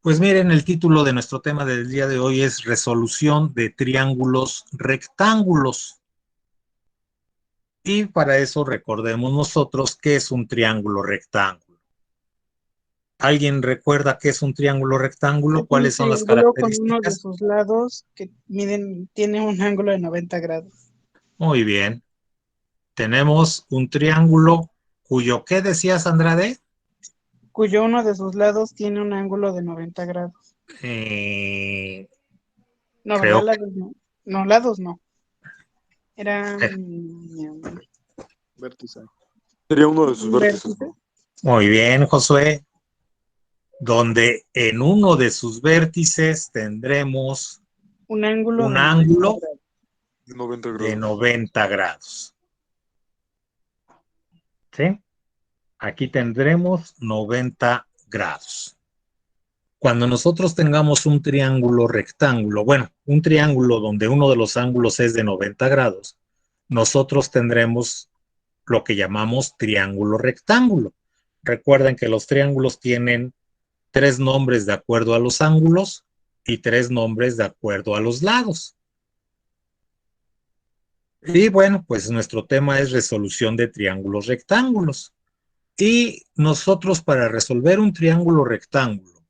Pues miren, el título de nuestro tema del día de hoy es resolución de triángulos rectángulos. Y para eso recordemos nosotros qué es un triángulo rectángulo. ¿Alguien recuerda qué es un triángulo rectángulo? Es un ¿Cuáles son las triángulo con uno de características? sus lados que tiene un ángulo de 90 grados, Muy bien. Tenemos un triángulo cuyo, ¿qué decías, Andrade? cuyo uno de sus lados tiene un ángulo de 90 grados. Eh, No, ¿verdad? creo que... Lados no. No, lados no. Eran Vértice. Sería uno de sus un vértices, vértice, ¿no? Muy bien, Josué. Donde en uno de sus vértices tendremos un ángulo un de 90 ángulo grados. De 90 de grados. 90 grados. ¿Sí? Aquí tendremos 90 grados. Cuando nosotros tengamos un triángulo rectángulo, bueno, un triángulo donde uno de los ángulos es de 90 grados, nosotros tendremos lo que llamamos triángulo rectángulo. Recuerden que los triángulos tienen tres nombres de acuerdo a los ángulos y tres nombres de acuerdo a los lados. Y bueno, pues nuestro tema es resolución de triángulos rectángulos. Y nosotros para resolver un triángulo rectángulo,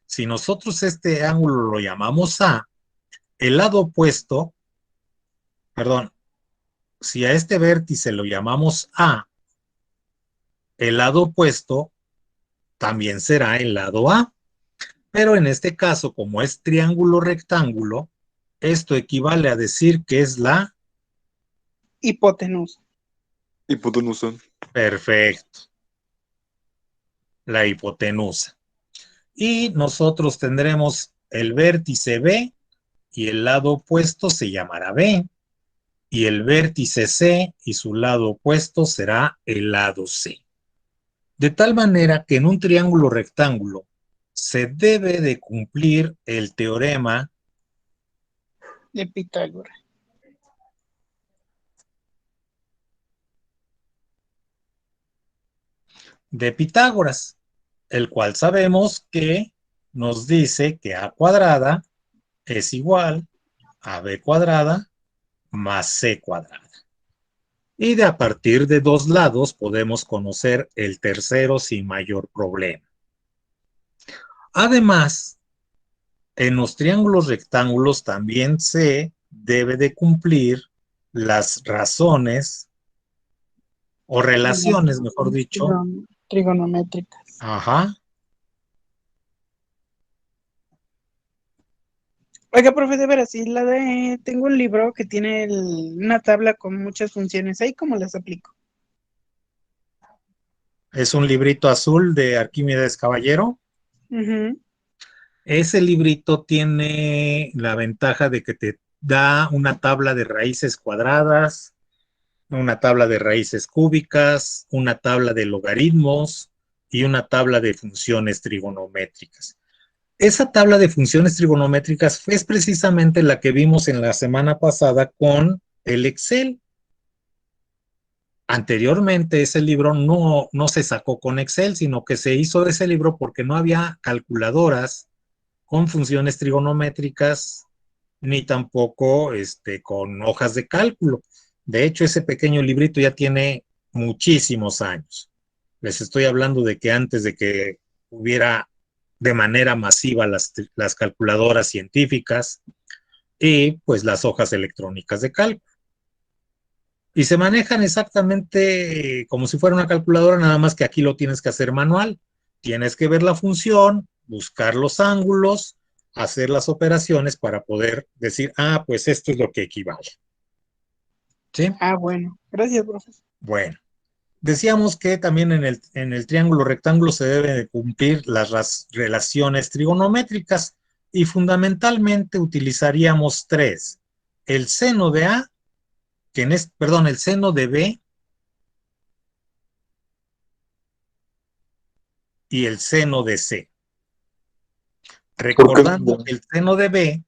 si nosotros este ángulo lo llamamos A, el lado opuesto, perdón, si a este vértice lo llamamos A, el lado opuesto también será el lado A. Pero en este caso, como es triángulo rectángulo, esto equivale a decir que es la... Hipotenusa. Hipotenusa. Perfecto, la hipotenusa. Y nosotros tendremos el vértice B y el lado opuesto se llamará B, y el vértice C y su lado opuesto será el lado C. De tal manera que en un triángulo rectángulo se debe de cumplir el teorema De Pitágoras. de Pitágoras, el cual sabemos que nos dice que A cuadrada es igual a B cuadrada más C cuadrada. Y de a partir de dos lados podemos conocer el tercero sin mayor problema. Además, en los triángulos rectángulos también se debe de cumplir las razones o relaciones, mejor dicho. Trigonométricas. Ajá. Oiga, profe, de veras, sí, tengo un libro que tiene una tabla con muchas funciones. ¿Ahí cómo las aplico? Es un librito azul de Arquímedes Caballero. Ujú. Ese librito tiene la ventaja de que te da una tabla de raíces cuadradas, una tabla de raíces cúbicas, una tabla de logaritmos y una tabla de funciones trigonométricas. Esa tabla de funciones trigonométricas es precisamente la que vimos en la semana pasada con el Excel. Anteriormente ese libro no se sacó con Excel, sino que se hizo ese libro porque no había calculadoras con funciones trigonométricas ni tampoco con hojas de cálculo. De hecho, ese pequeño librito ya tiene muchísimos años. Les estoy hablando de que antes de que hubiera de manera masiva las calculadoras científicas y pues las hojas electrónicas de cálculo. Y se manejan exactamente como si fuera una calculadora, nada más que aquí lo tienes que hacer manual. Tienes que ver la función, buscar los ángulos, hacer las operaciones para poder decir, ah, pues esto es lo que equivale. ¿Sí? Ah, bueno. Gracias, profe. Bueno, decíamos que también en el triángulo rectángulo se deben de cumplir las relaciones trigonométricas y fundamentalmente utilizaríamos tres. El seno de A, perdón, el seno de B y el seno de C. ¿Por qué? Recordando que el seno de B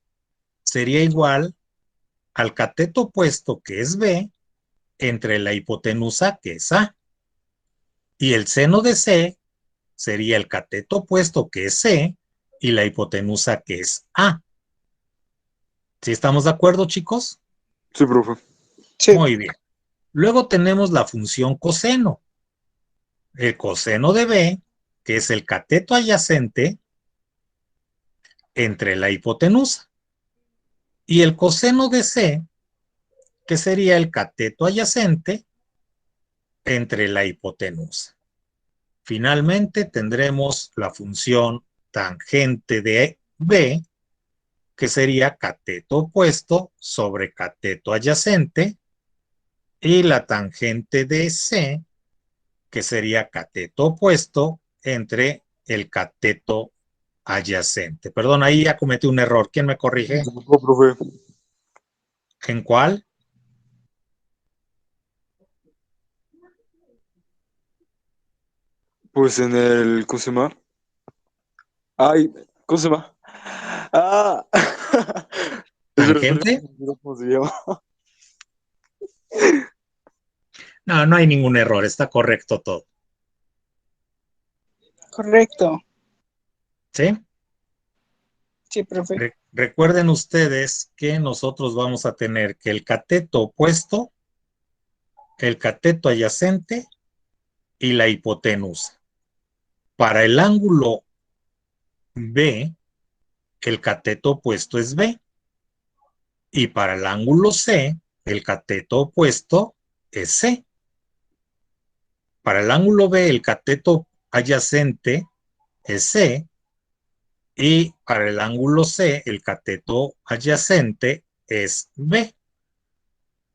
sería igual al cateto opuesto, que es B, entre la hipotenusa, que es A. Y el seno de C sería el cateto opuesto, que es C, y la hipotenusa que es A. ¿Sí estamos de acuerdo, chicos? Sí, profe. Sí. Muy bien. Luego tenemos la función coseno. El coseno de B, que es el cateto adyacente entre la hipotenusa. Y el coseno de C, que sería el cateto adyacente entre la hipotenusa. Finalmente tendremos la función tangente de B, que sería cateto opuesto sobre cateto adyacente, y la tangente de C, que sería cateto opuesto entre el cateto adyacente. Perdón, ahí ya cometí un error. ¿Quién me corrige? No, profe. ¿En cuál? Pues en el, ¿cómo se llama? Ay, ¿cómo se llama? Ah, espera, ¿Tangente? ¿cómo se llama? No, no hay ningún error. Está correcto todo. Correcto. ¿Sí? Sí, profe. Recuerden ustedes que nosotros vamos a tener que el cateto opuesto, el cateto adyacente y la hipotenusa. Para el ángulo B, el cateto opuesto es B. Y para el ángulo C, el cateto opuesto es C. Para el ángulo B, el cateto adyacente es C. Y para el ángulo C, el cateto adyacente es B.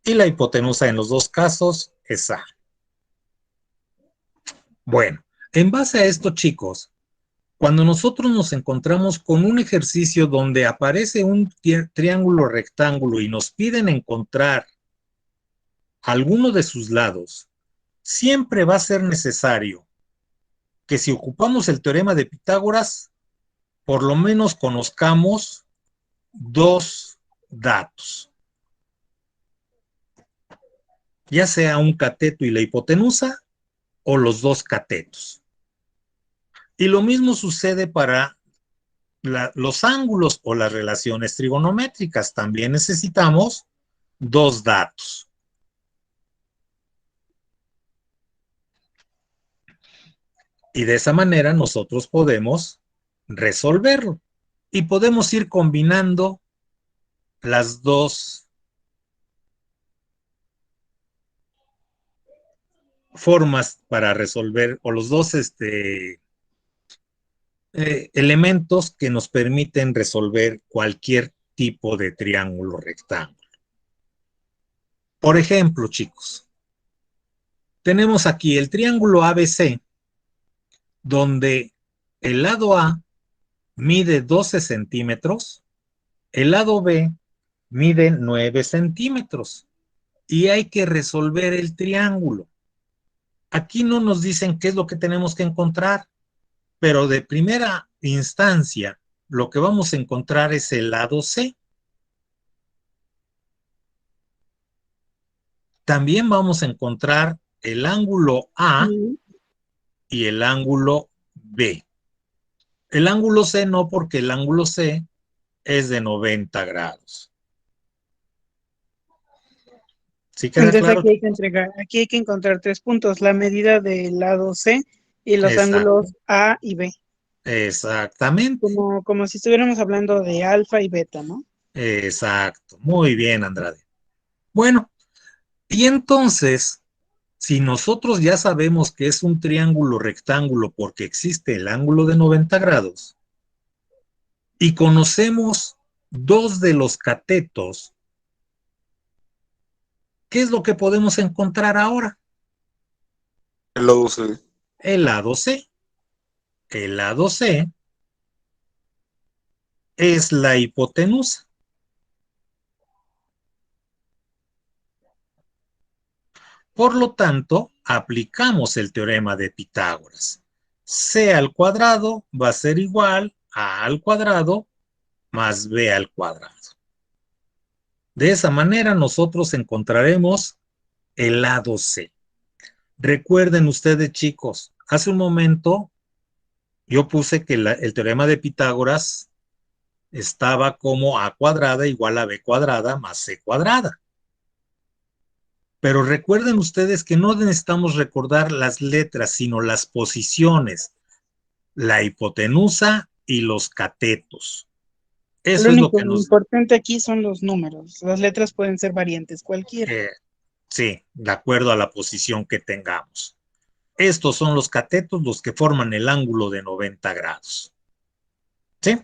Y la hipotenusa en los dos casos es A. Bueno, en base a esto, chicos, cuando nosotros nos encontramos con un ejercicio donde aparece un triángulo rectángulo y nos piden encontrar alguno de sus lados, siempre va a ser necesario que si ocupamos el teorema de Pitágoras, por lo menos conozcamos dos datos, ya sea un cateto y la hipotenusa o los dos catetos. Y lo mismo sucede para los ángulos o las relaciones trigonométricas. También necesitamos dos datos. Y de esa manera nosotros podemos resolverlo. Y podemos ir combinando las dos formas para resolver, o los dos elementos que nos permiten resolver cualquier tipo de triángulo rectángulo. Por ejemplo, chicos, tenemos aquí el triángulo ABC, donde el lado A mide 12 centímetros, el lado B mide 9 centímetros y hay que resolver el triángulo. Aquí no nos dicen qué es lo que tenemos que encontrar, pero de primera instancia lo que vamos a encontrar es el lado C. También vamos a encontrar el ángulo A y el ángulo B. El ángulo C no, porque el ángulo C es de 90 grados. ¿Sí queda Entonces claro? aquí hay que encontrar 3 puntos, la medida del lado C y los Exacto. ángulos A y B, Exactamente. como si estuviéramos hablando de alfa y beta, ¿no? Exacto. Muy bien, Andrade. Bueno, y entonces, si nosotros ya sabemos que es un triángulo rectángulo porque existe el ángulo de 90 grados y conocemos dos de los catetos, ¿qué es lo que podemos encontrar ahora? El lado C. El lado C. El lado C es la hipotenusa. Por lo tanto, aplicamos el teorema de Pitágoras. C al cuadrado va a ser igual a al cuadrado más b al cuadrado. De esa manera nosotros encontraremos el lado C. Recuerden ustedes, chicos, hace un momento yo puse que el teorema de Pitágoras estaba como a cuadrada igual a b cuadrada más c cuadrada. Pero recuerden ustedes que no necesitamos recordar las letras, sino las posiciones, la hipotenusa y los catetos. Eso Lo es lo único que nos... importante aquí son los números. Las letras pueden ser variantes cualquiera. sí, de acuerdo a la posición que tengamos. Estos son los catetos, los que forman el ángulo de 90 grados. ¿Sí?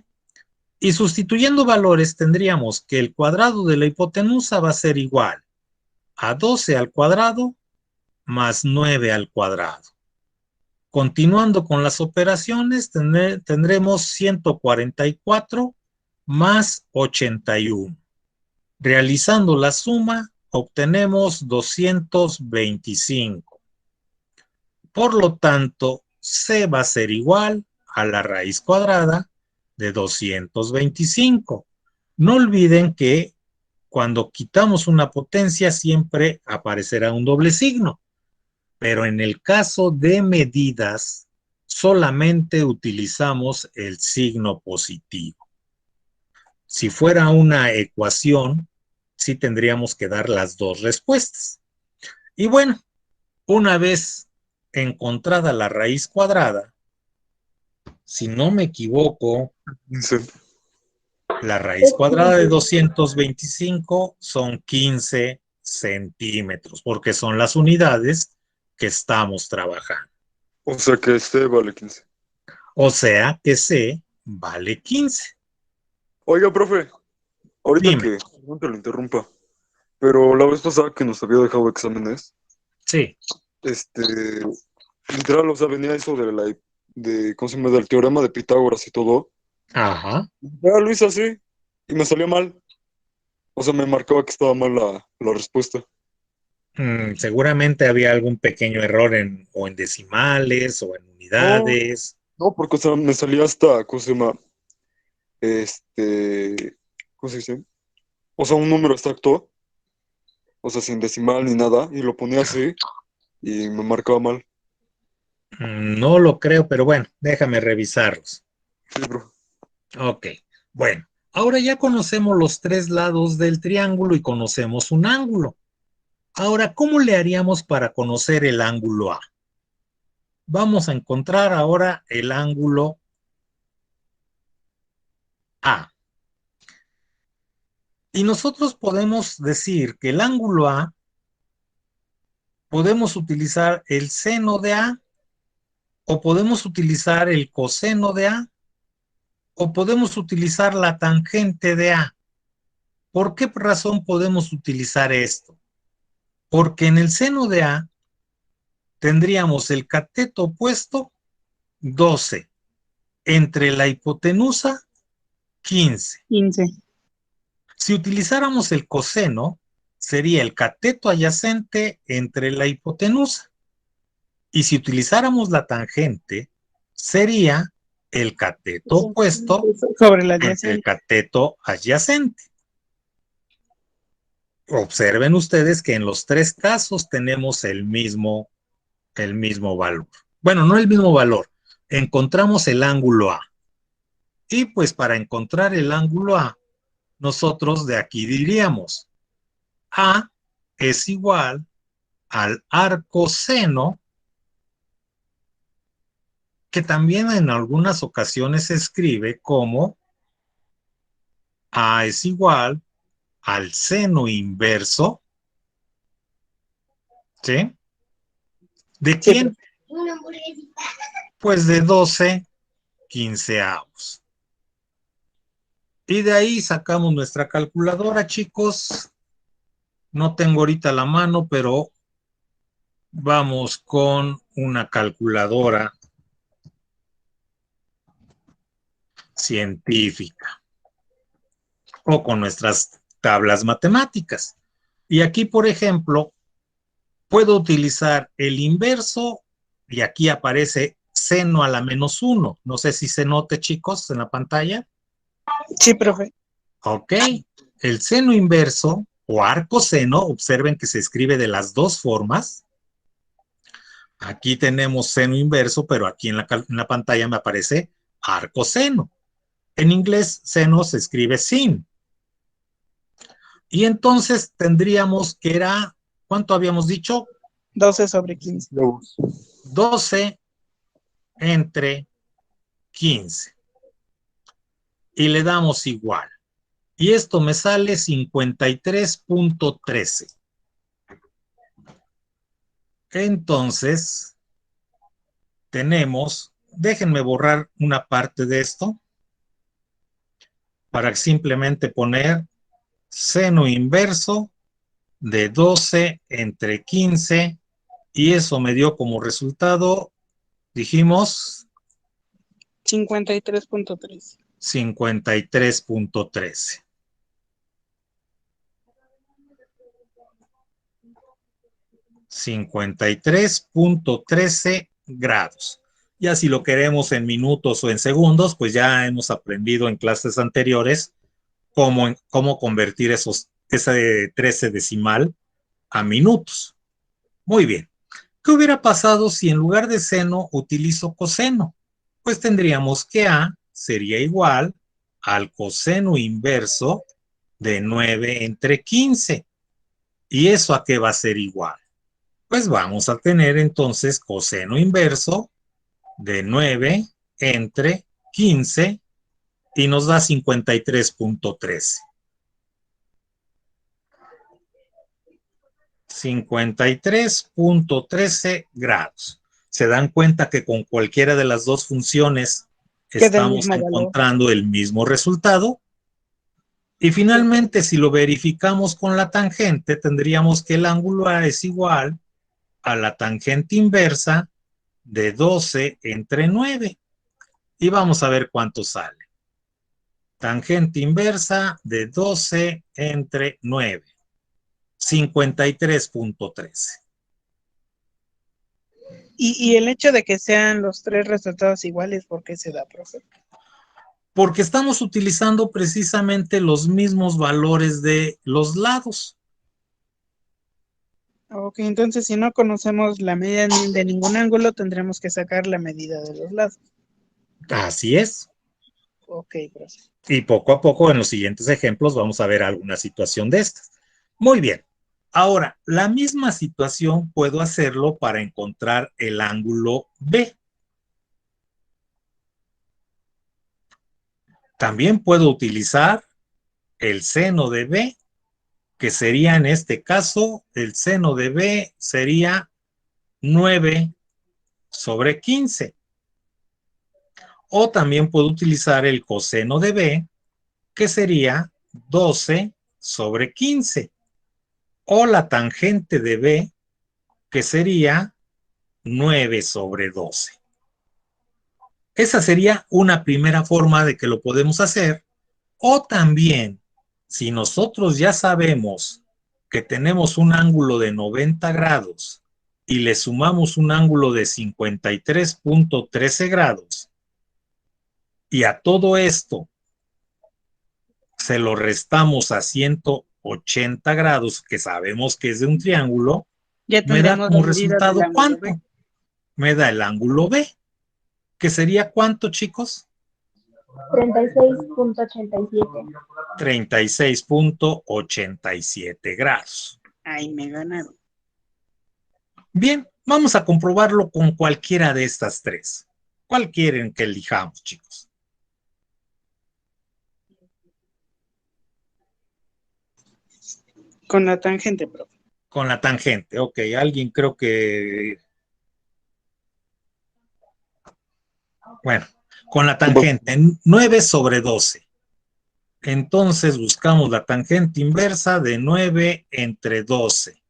Y sustituyendo valores tendríamos que el cuadrado de la hipotenusa va a ser igual a 12 al cuadrado más 9 al cuadrado. Continuando con las operaciones, tendremos 144 más 81. Realizando la suma, obtenemos 225. Por lo tanto, C va a ser igual a la raíz cuadrada de 225. No olviden que cuando quitamos una potencia siempre aparecerá un doble signo, pero en el caso de medidas solamente utilizamos el signo positivo. Si fuera una ecuación, sí tendríamos que dar las dos respuestas. Y bueno, una vez encontrada la raíz cuadrada, si no me equivoco, Sí. la raíz cuadrada de 225 son 15 centímetros, porque son las unidades que estamos trabajando. O sea que este vale 15. O sea que C vale 15. Oiga, profe, ahorita Dime. que no te lo interrumpa, pero la vez pasada que nos había dejado exámenes, Sí. literal, o sea, venía eso ¿cómo se llama? Del teorema de Pitágoras y todo. Ajá. Ya lo hice así y me salió mal. O sea, me marcaba que estaba mal la respuesta. Seguramente había algún pequeño error o en decimales o en No, unidades. no, porque, o sea, me salía hasta, ¿cómo se llama? ¿Cómo se dice? O sea, un número exacto, o sea, sin decimal ni nada, y lo ponía así y me marcaba mal. No lo creo, pero bueno, déjame revisarlos. Sí, bro. Ok, bueno, ahora ya conocemos los tres lados del triángulo y conocemos un ángulo. Ahora, ¿cómo le haríamos para conocer el ángulo A? Vamos a encontrar ahora el ángulo A. Y nosotros podemos decir que el ángulo A, podemos utilizar el seno de A, o podemos utilizar el coseno de A, o podemos utilizar la tangente de A. ¿Por qué razón podemos utilizar esto? Porque en el seno de A tendríamos el cateto opuesto 12, entre la hipotenusa 15. 15. Si utilizáramos el coseno, sería el cateto adyacente entre la hipotenusa. Y si utilizáramos la tangente, sería el cateto opuesto Sobre la entre el adyacente. cateto adyacente. Observen ustedes que en los tres casos tenemos el mismo valor. Bueno, no el mismo valor. Encontramos el ángulo A. Y pues para encontrar el ángulo A, nosotros de aquí diríamos A es igual al arcoseno, que también en algunas ocasiones se escribe como A es igual al seno inverso, ¿sí? ¿De Sí, quién? Pues de 12 quinceavos. Y de ahí sacamos nuestra calculadora, chicos. No tengo ahorita la mano, pero vamos con una calculadora científica o con nuestras tablas matemáticas. Y aquí, por ejemplo, puedo utilizar el inverso y aquí aparece seno a la menos 1. No sé si se note, chicos, en la pantalla. sí, profe. Ok, el seno inverso o arcoseno, observen que se escribe de las dos formas, Aquí tenemos seno inverso, pero aquí en la pantalla me aparece arcoseno. En inglés, seno se escribe sin. Y entonces tendríamos que era, ¿cuánto habíamos dicho? 12 sobre 15. 12 entre 15. Y le damos igual. Y esto me sale 53.13. Entonces, tenemos, déjenme borrar una parte de esto para simplemente poner seno inverso de 12 entre 15 y eso me dio como resultado, dijimos, 53.3. 53.13. $53.13. Ya si lo queremos en minutos o en segundos, pues ya hemos aprendido en clases anteriores cómo convertir ese 13 decimal a minutos. Muy bien. ¿Qué hubiera pasado si en lugar de seno utilizo coseno? Pues tendríamos que A sería igual al coseno inverso de 9 entre 15. ¿Y eso a qué va a ser igual? Pues vamos a tener entonces coseno inverso de 9 entre 15 y nos da 53.13. 53.13 grados. Se dan cuenta que con cualquiera de las dos funciones estamos encontrando el mismo resultado. Y finalmente, si lo verificamos con la tangente, tendríamos que el ángulo A es igual a la tangente inversa de 12 entre 9. Y vamos a ver cuánto sale. Tangente inversa de 12 entre 9. 53.13. Y el hecho de que sean los tres resultados iguales, ¿por qué se da, profe? Porque estamos utilizando precisamente los mismos valores de los lados. Ok, entonces si no conocemos la medida de ningún ángulo, tendremos que sacar la medida de los lados. Así es. Ok, profe. Y poco a poco en los siguientes ejemplos vamos a ver alguna situación de estas. Muy bien. Ahora, la misma situación puedo hacerlo para encontrar el ángulo B. También puedo utilizar el seno de B, que sería en este caso, el seno de B sería 9 sobre 15. O también puedo utilizar el coseno de B, que sería 12 sobre 15. O la tangente de B, que sería 9 sobre 12. Esa sería una primera forma de que lo podemos hacer. O también, si nosotros ya sabemos que tenemos un ángulo de 90 grados y le sumamos un ángulo de 53.13 grados, y a todo esto se lo restamos a 180 grados, que sabemos que es de un triángulo, ya me da como resultado ¿cuánto? B. Me da el ángulo B, que sería ¿cuánto, chicos? 36.87. 36.87 grados. Ay, me ganaron. Bien, vamos a comprobarlo con cualquiera de estas tres. ¿Cuál quieren que elijamos, chicos? Con la tangente, profe. Con la tangente, ok. Alguien creo que... Bueno, con la tangente, 9 sobre 12. Entonces buscamos la tangente inversa de 9 entre 12.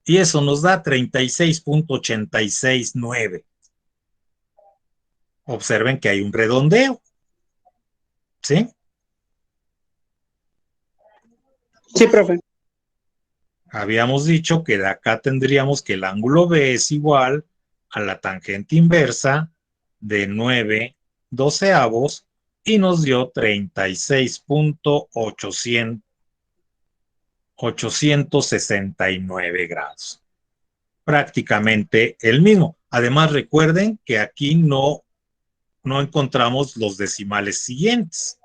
Y eso nos da 36.869. Observen que hay un redondeo. ¿Sí? Sí, profe. Habíamos dicho que de acá tendríamos que el ángulo B es igual a la tangente inversa de 9 doceavos y nos dio 36.869 grados. prácticamente el mismo. Además, recuerden que aquí no encontramos los decimales siguientes.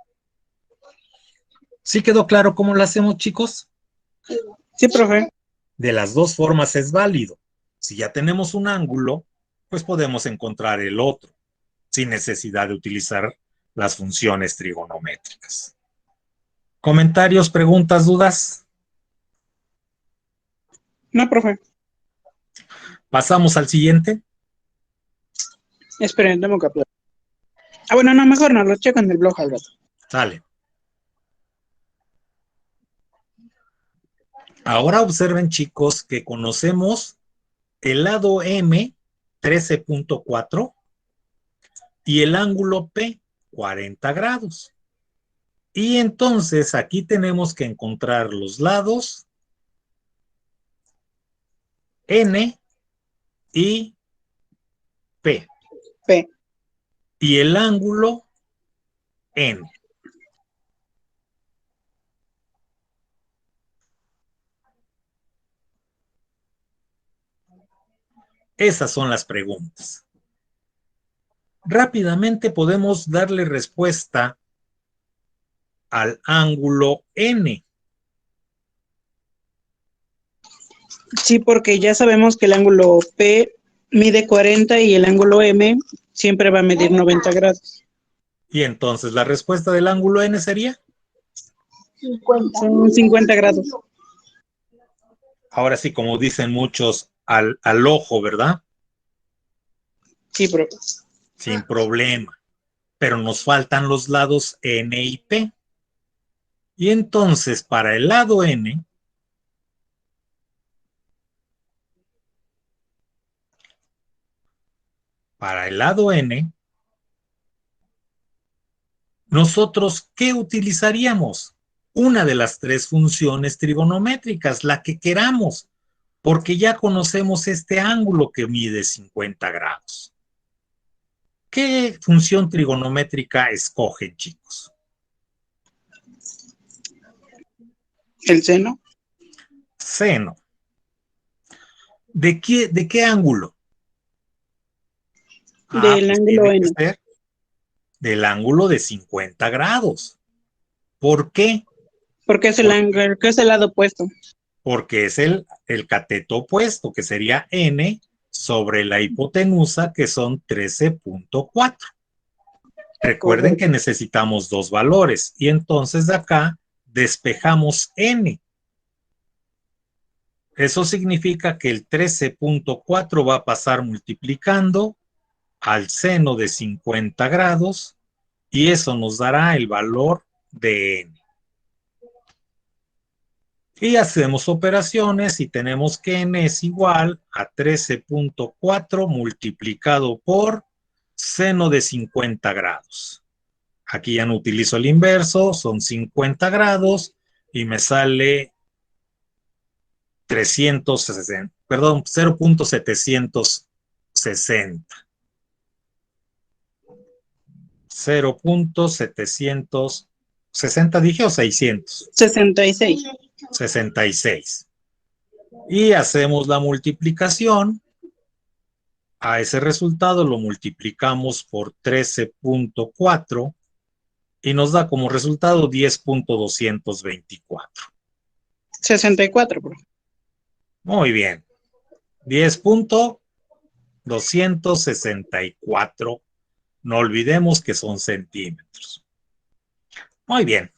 ¿Sí quedó claro cómo lo hacemos, chicos? Sí, profe. De las dos formas es válido. Si ya tenemos un ángulo, pues podemos encontrar el otro, sin necesidad de utilizar las funciones trigonométricas. ¿Comentarios, preguntas, dudas? No, profe. Pasamos al siguiente. Esperen, tengo que aplaudir. Ah, bueno, no, mejor no, lo checo en el blog al rato. Sale. Ahora observen, chicos, que conocemos el lado M, 13.4, y el ángulo P, 40 grados. Y entonces aquí tenemos que encontrar los lados N y P. P. Y el ángulo N. Esas son las preguntas. Rápidamente podemos darle respuesta al ángulo N. Sí, porque ya sabemos que el ángulo P mide 40 y el ángulo M siempre va a medir 90 grados. Y entonces la respuesta del ángulo N sería... 50. Son 50 grados. Ahora sí, como dicen muchos, al ojo, ¿verdad? Sí, profe. Sin problema. Pero nos faltan los lados N y P. Y entonces, para el lado N, nosotros, ¿qué utilizaríamos? Una de las tres funciones trigonométricas, la que queramos, porque ya conocemos este ángulo que mide 50 grados. ¿Qué función trigonométrica escogen, chicos? El seno. Seno. ¿De qué ángulo? Del Pues ángulo tiene que N. ser del ángulo de 50 grados. ¿Por qué? Porque es el ángulo, que es el lado opuesto. Porque es el cateto opuesto, que sería N sobre la hipotenusa, que son 13.4. Recuerden que necesitamos dos valores y entonces de acá despejamos N. Eso significa que el 13.4 va a pasar multiplicando al seno de 50 grados y eso nos dará el valor de N. Y hacemos operaciones y tenemos que N es igual a 13.4 multiplicado por seno de 50 grados. Aquí ya no utilizo el inverso, son 50 grados y me sale 360, perdón, 0.760. 0.760 dije o 600. 66. 66. Y hacemos la multiplicación. A ese resultado lo multiplicamos por 13.4 y nos da como resultado 10.224. 64, bro. Muy bien. 10.264. No olvidemos que son centímetros. Muy bien.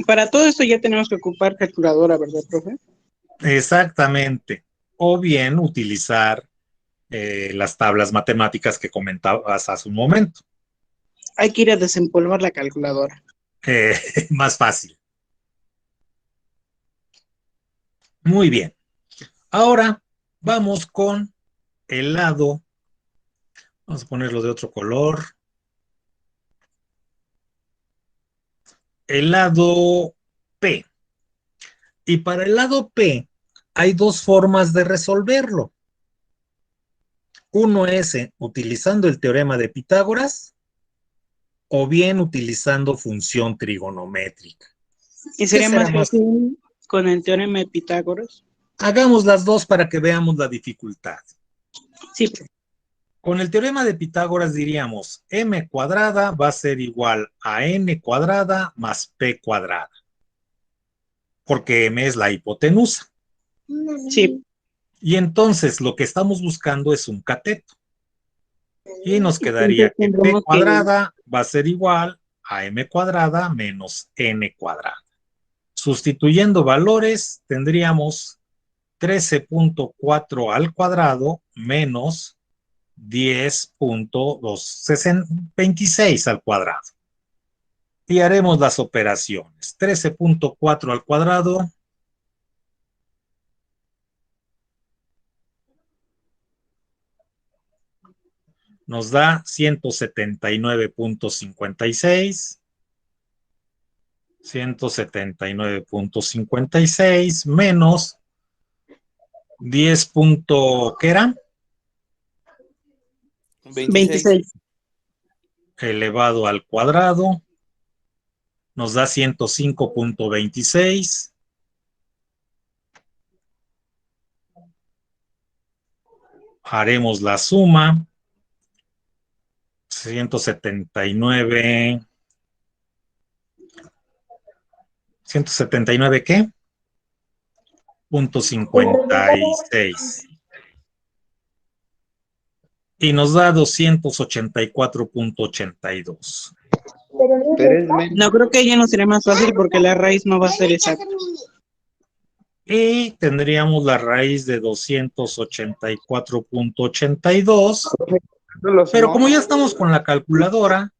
Para todo esto ya tenemos que ocupar calculadora, ¿verdad, profe? Exactamente. O bien utilizar las tablas matemáticas que comentabas hace un momento. Hay que ir a desempolvar la calculadora. Más fácil. Muy bien. Ahora vamos con el lado. Vamos a ponerlo de otro color. El lado P. Y para el lado P hay dos formas de resolverlo. Uno es utilizando el teorema de Pitágoras o bien utilizando función trigonométrica. Y sería más fácil con el teorema de Pitágoras. Hagamos las dos para que veamos la dificultad. Sí, profe. Con el teorema de Pitágoras diríamos m cuadrada va a ser igual a n cuadrada más p cuadrada, porque m es la hipotenusa. Sí. Y entonces lo que estamos buscando es un cateto. Y nos quedaría Entonces que p tendremos cuadrada va a ser igual a m cuadrada menos n cuadrada. Sustituyendo valores, tendríamos 13.4 al cuadrado menos 10.226 al cuadrado. Y haremos las operaciones. 13.4 al cuadrado nos da 179.56. 179.56 menos 10. ¿Qué era? 26. Elevado al cuadrado nos da 105.26. Haremos la suma. 179. ¿179 qué? Punto 56. Y nos da 284.82. No, creo que ya no sería más fácil porque la raíz no va a ser exacta. Y tendríamos la raíz de 284.82. Pero como ya estamos con la calculadora,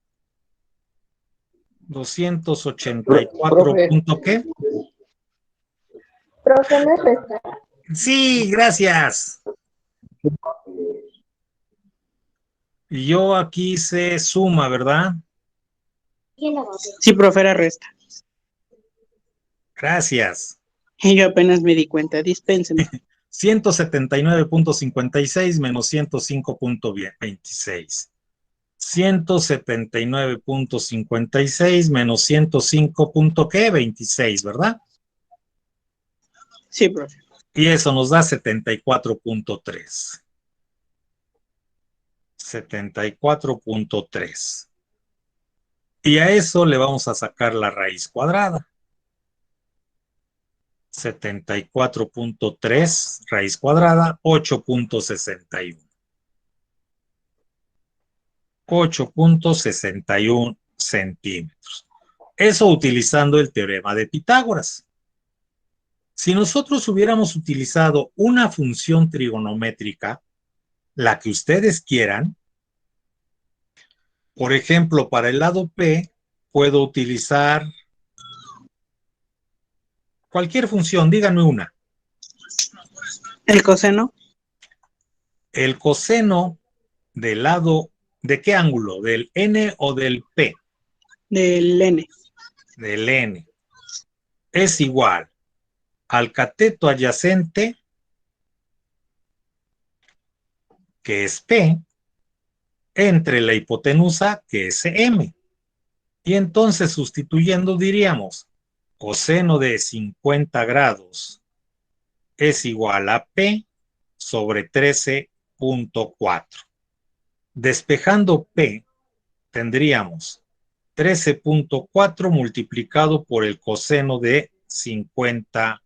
284. ¿Qué? Profe, ¿me presta? Sí, gracias. Y yo aquí hice suma, ¿verdad? Sí, profe, era resta. Gracias. Y yo apenas me di cuenta, dispénseme. 179.56 menos 105.26. 179.56 menos 105. ¿Qué? 26, ¿verdad? Sí, profe. Y eso nos da 74.3. 74.3. Y a eso le vamos a sacar la raíz cuadrada. 74.3 raíz cuadrada, 8.61. 8.61 centímetros. Eso utilizando el teorema de Pitágoras. Si nosotros hubiéramos utilizado una función trigonométrica, la que ustedes quieran, por ejemplo, para el lado P, puedo utilizar cualquier función, díganme una. El coseno. El coseno del lado, ¿de qué ángulo? ¿Del N o del P? Del N. Del N. Es igual al cateto adyacente, que es P, entre la hipotenusa, que es M. Y entonces, sustituyendo, diríamos, coseno de 50 grados es igual a P sobre 13.4. Despejando P, tendríamos 13.4 multiplicado por el coseno de 50,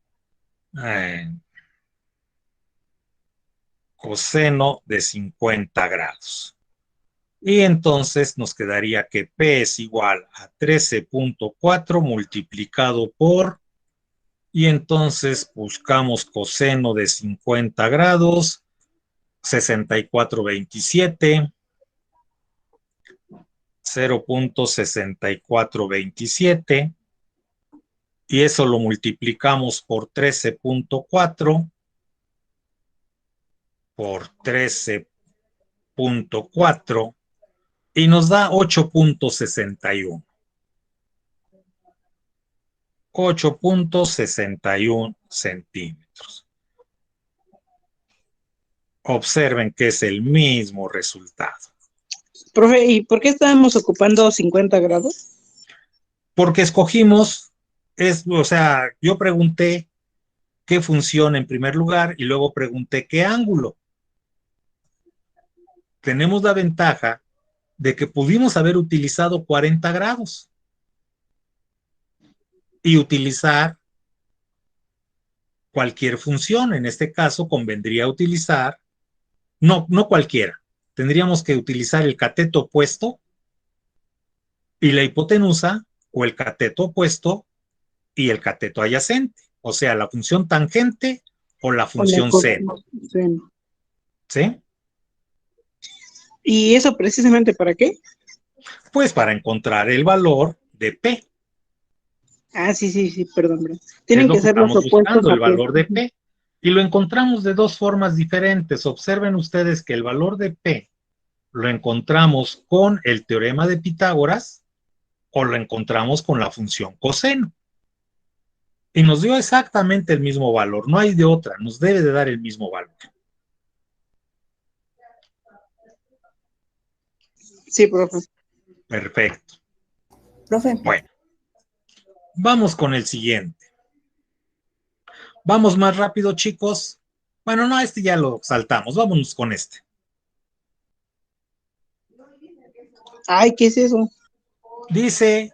coseno de 50 grados. Y entonces nos quedaría que P es igual a 13.4 multiplicado por, y entonces buscamos coseno de 50 grados, 6427, 0.6427, y eso lo multiplicamos por 13.4, por 13.4, y nos da 8.61. 8.61 centímetros. Observen que es el mismo resultado. Profe, ¿y por qué estábamos ocupando 50 grados? Porque escogimos, o sea, yo pregunté qué función en primer lugar y luego pregunté qué ángulo. Tenemos la ventaja de que pudimos haber utilizado 40 grados y utilizar cualquier función. En este caso convendría utilizar, no cualquiera, tendríamos que utilizar el cateto opuesto y la hipotenusa, o el cateto opuesto y el cateto adyacente, o sea, la función tangente o la O la función seno. seno. ¿Sí? ¿Y eso precisamente para qué? Pues para encontrar el valor de P. Ah, sí, perdón. Es Tienen lo que que ser los estamos opuestos buscando, a el P. valor de P. Y lo encontramos de dos formas diferentes. Observen ustedes que el valor de P lo encontramos con el teorema de Pitágoras o lo encontramos con la función coseno. Y nos dio exactamente el mismo valor, no hay de otra, nos debe de dar el mismo valor. Sí, profe. Perfecto. Profe, Bueno, vamos con el siguiente. Vamos más rápido, chicos. Bueno, no, este ya lo saltamos, vámonos con este. Ay, ¿qué es eso? Dice,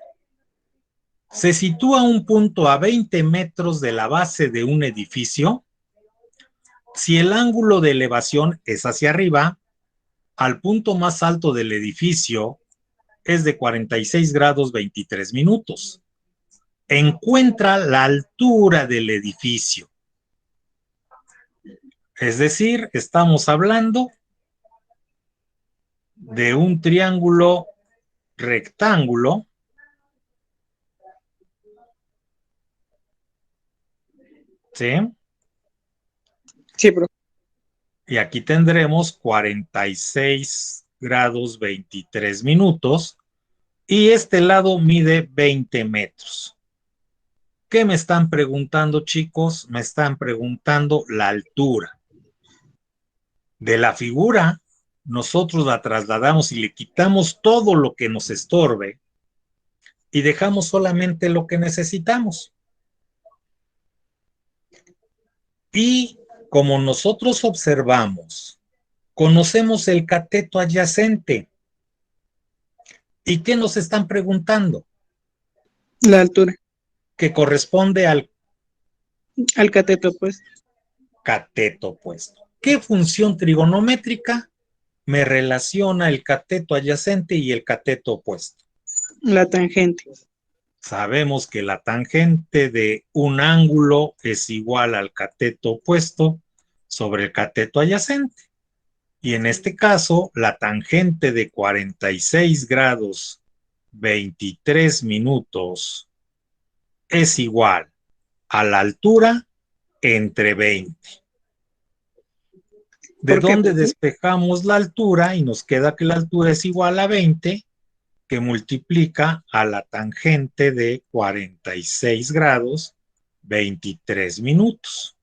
se sitúa un punto a 20 metros de la base de un edificio. Si el ángulo de elevación es hacia arriba, al punto más alto del edificio es de 46 grados 23 minutos. Encuentra la altura del edificio. Es decir, estamos hablando de un triángulo rectángulo. ¿Sí? Sí, profe. Y aquí tendremos 46 grados 23 minutos y este lado mide 20 metros. ¿Qué me están preguntando, chicos? Me están preguntando la altura. De la figura, nosotros la trasladamos y le quitamos todo lo que nos estorbe y dejamos solamente lo que necesitamos. Y como nosotros observamos, conocemos el cateto adyacente. ¿Y qué nos están preguntando? La altura. Que corresponde al Al cateto, pues. cateto opuesto. ¿Qué función trigonométrica me relaciona el cateto adyacente y el cateto opuesto? La tangente. Sabemos que la tangente de un ángulo es igual al cateto opuesto sobre el cateto adyacente. Y en este caso, la tangente de 46 grados 23 minutos es igual a la altura entre 20. ¿De dónde despejamos la altura? Y nos queda que la altura es igual a 20, que multiplica a la tangente de 46 grados 23 minutos.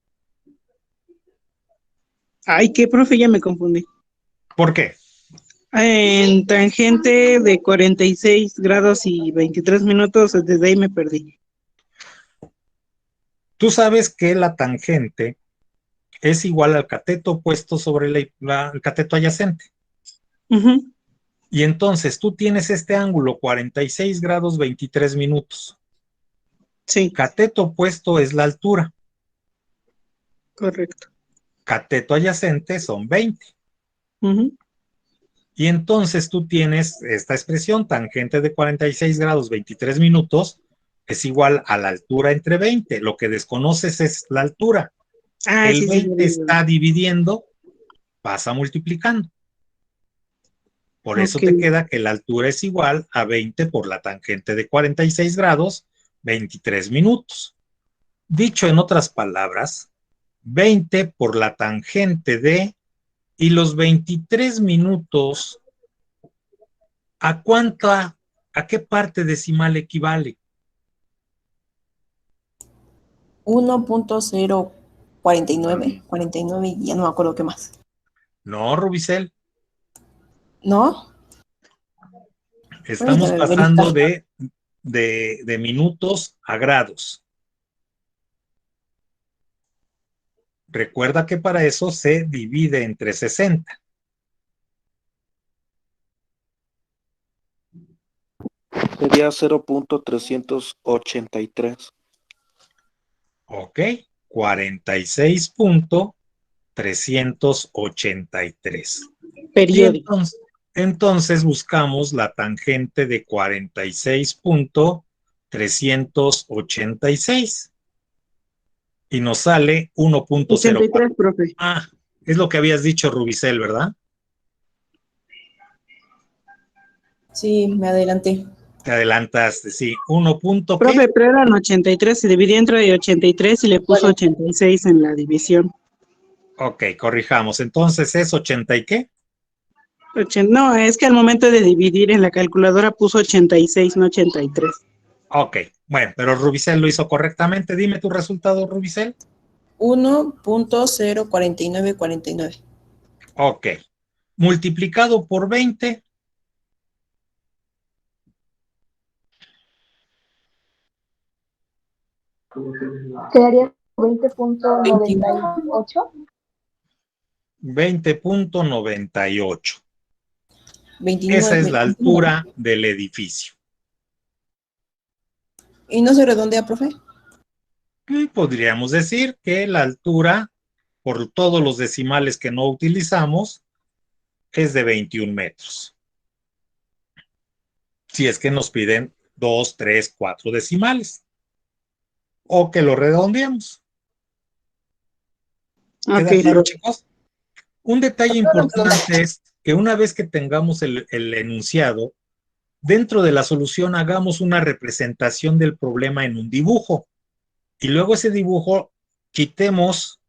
Ay, ¿qué, profe? Ya me confundí. ¿Por qué? En tangente de 46 grados y 23 minutos, desde ahí me perdí. Tú sabes que la tangente es igual al cateto opuesto sobre el cateto adyacente. Uh-huh. Y entonces tú tienes este ángulo 46 grados 23 minutos. Sí. Cateto opuesto es la altura. Correcto. Cateto adyacente son 20. Uh-huh. Y entonces tú tienes esta expresión, tangente de 46 grados 23 minutos es igual a la altura entre 20. Lo que desconoces es la altura. Ah, El sí, 20 está dividiendo, pasa multiplicando. Por eso te queda que la altura es igual a 20 por la tangente de 46 grados 23 minutos. Dicho en otras palabras, 20 por la tangente de, y los 23 minutos, ¿a qué parte decimal equivale? 1.049, 49 y ya no me acuerdo qué más. No, Rubicel. ¿No? Estamos Permítame pasando verificar. de minutos a grados. Recuerda que para eso se divide entre 60. Sería 0.383. Ok, 46.383. Y Periódico. entonces buscamos la tangente de 46.386 y nos sale 1.04. 83, profe. Ah, es lo que habías dicho, Rubicel, ¿verdad? Sí, me adelanté. Te adelantaste, sí. 1. ¿Qué? Profe, pero eran 83, se dividió entre 83 y le puso Vale. 86 en la división. Ok, corrijamos. Entonces, ¿es 80 y qué? No, es que al momento de dividir en la calculadora puso 86, no 83. Ok, bueno, pero Rubicel lo hizo correctamente. Dime tu resultado, Rubicel. 1.04949. Ok. Multiplicado por 20. Quedaría 20.98. 20.98. 29. Esa es la 21. altura del edificio. ¿Y no se redondea, profe? Y podríamos decir que la altura, por todos los decimales que no utilizamos, es de 21 metros. Si es que nos piden 2, 3, 4 decimales. O que lo redondeamos. Ok, ¿Queda claro, profe. chicos? Un detalle importante es que una vez que tengamos el enunciado, dentro de la solución hagamos una representación del problema en un dibujo. Y luego ese dibujo quitemos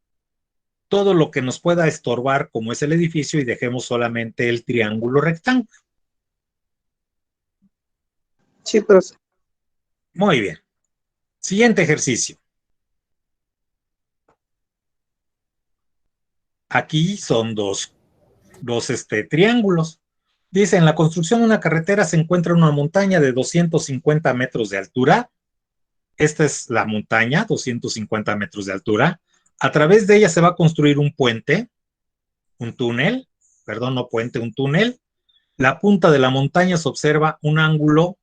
todo lo que nos pueda estorbar, como es el edificio, y dejemos solamente el triángulo rectángulo. Sí, profe. Muy bien. Siguiente ejercicio. Aquí son dos triángulos. Dice, en la construcción de una carretera se encuentra una montaña de 250 metros de altura. Esta es la montaña, 250 metros de altura. A través de ella se va a construir un puente, un túnel, perdón, no puente, un túnel. La punta de la montaña se observa un ángulo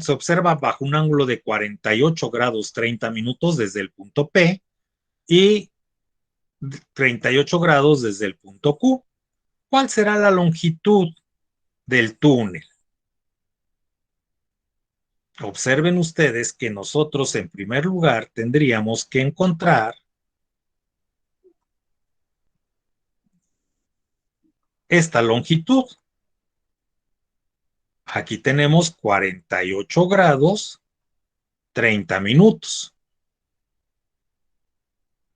se observa bajo un ángulo de 48 grados 30 minutos desde el punto P y 38 grados desde el punto Q. ¿Cuál será la longitud del túnel? Observen ustedes que nosotros en primer lugar tendríamos que encontrar esta longitud. Aquí tenemos 48 grados 30 minutos.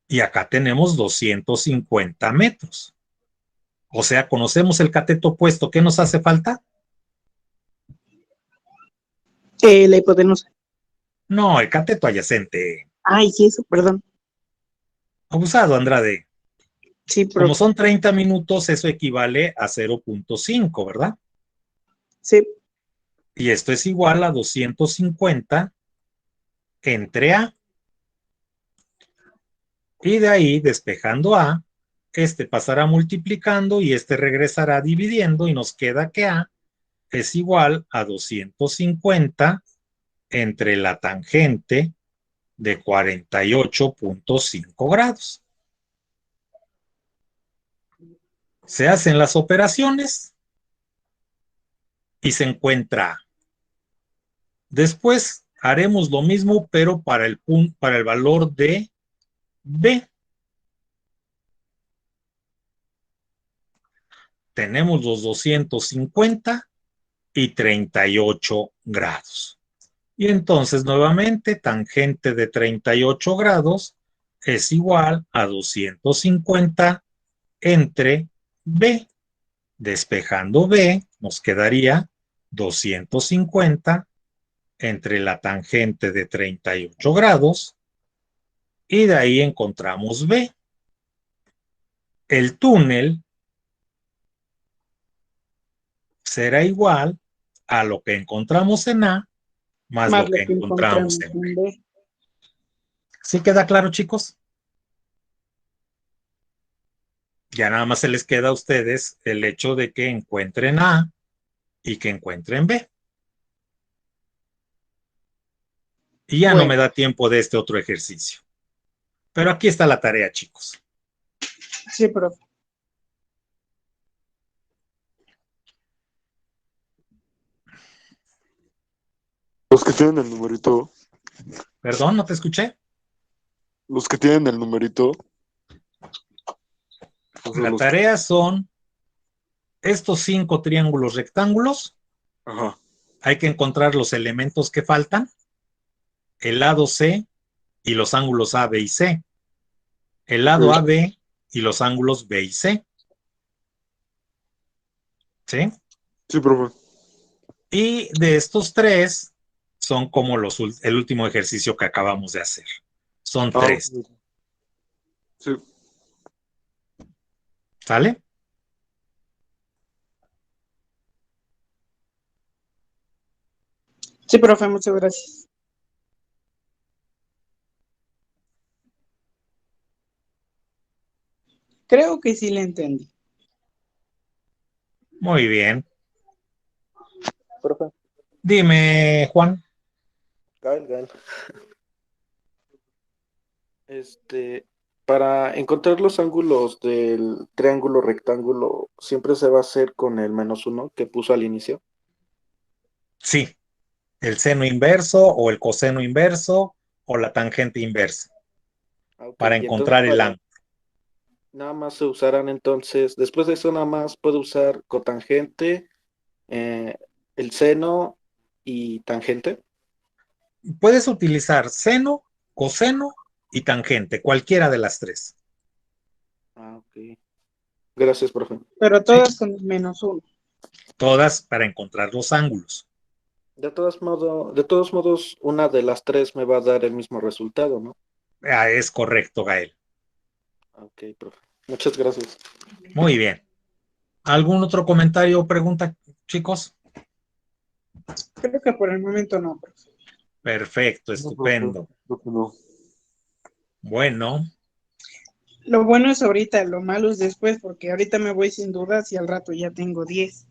Y acá tenemos 250 metros. O sea, conocemos el cateto opuesto. ¿Qué nos hace falta? La hipotenusa. No, el cateto adyacente. Ay, sí, eso, perdón. Abusado, Andrade. Sí, Como profe. son 30 minutos, eso equivale a 0.5, ¿verdad? Sí. Y esto es igual a 250 entre A. Y de ahí, despejando A, este pasará multiplicando y este regresará dividiendo y nos queda que A es igual a 250 entre la tangente de 48.5 grados. Se hacen las operaciones y se encuentra A. Después haremos lo mismo, pero para el valor de B. Tenemos los 250 y 38 grados. Y entonces nuevamente tangente de 38 grados es igual a 250 entre B. Despejando B nos quedaría 250 entre la tangente de 38 grados y de ahí encontramos B. El túnel será igual a lo que encontramos en A más Más lo lo que que encontramos encontramos en B. en B. ¿Sí queda claro, chicos? Ya nada más se les queda a ustedes el hecho de que encuentren A y que encuentren B. Y ya no me Bueno, da tiempo de este otro ejercicio. Pero aquí está la tarea, chicos. sí, profe. Los que tienen el numerito, Perdón, no te escuché. los que tienen el numerito, o sea, La los que, tarea son estos 5 triángulos rectángulos. ajá, Hay que encontrar los elementos que faltan, el lado C y los ángulos A, B y C, el lado ok. AB y los ángulos B y C. ¿Sí? Sí, profe. Y de estos 3 son como el último ejercicio que acabamos de hacer. Son Ah, 3. ok. Sí, ¿Sale? Sí, profe, muchas gracias. Creo que sí le entendí. Muy bien. Profe, Dime, Juan. Gael. Para encontrar los ángulos del triángulo rectángulo, siempre se va a hacer con el -1 que puso al inicio. Sí, el seno inverso o el coseno inverso o la tangente inversa Ah, ok, para y entonces encontrar el para ángulo. nada más se usarán entonces, después de eso nada más puedo usar cotangente, eh, el seno y tangente. Puedes utilizar seno, coseno y tangente, cualquiera de las 3. Ah, ok. Gracias, profe. Pero ¿Sí? todas con el -1. Todas para encontrar los ángulos. De todos modos, una de las tres me va a dar el mismo resultado, ¿no? Ah, es correcto, Gael. Ah, ok, profe. Muchas gracias. Muy bien. ¿Algún otro comentario o pregunta, chicos? Creo que por el momento no, profe. Perfecto, no, profe, estupendo. creo que no. Bueno, Lo bueno es ahorita, lo malo es después, porque ahorita me voy sin dudas y al rato ya tengo 10.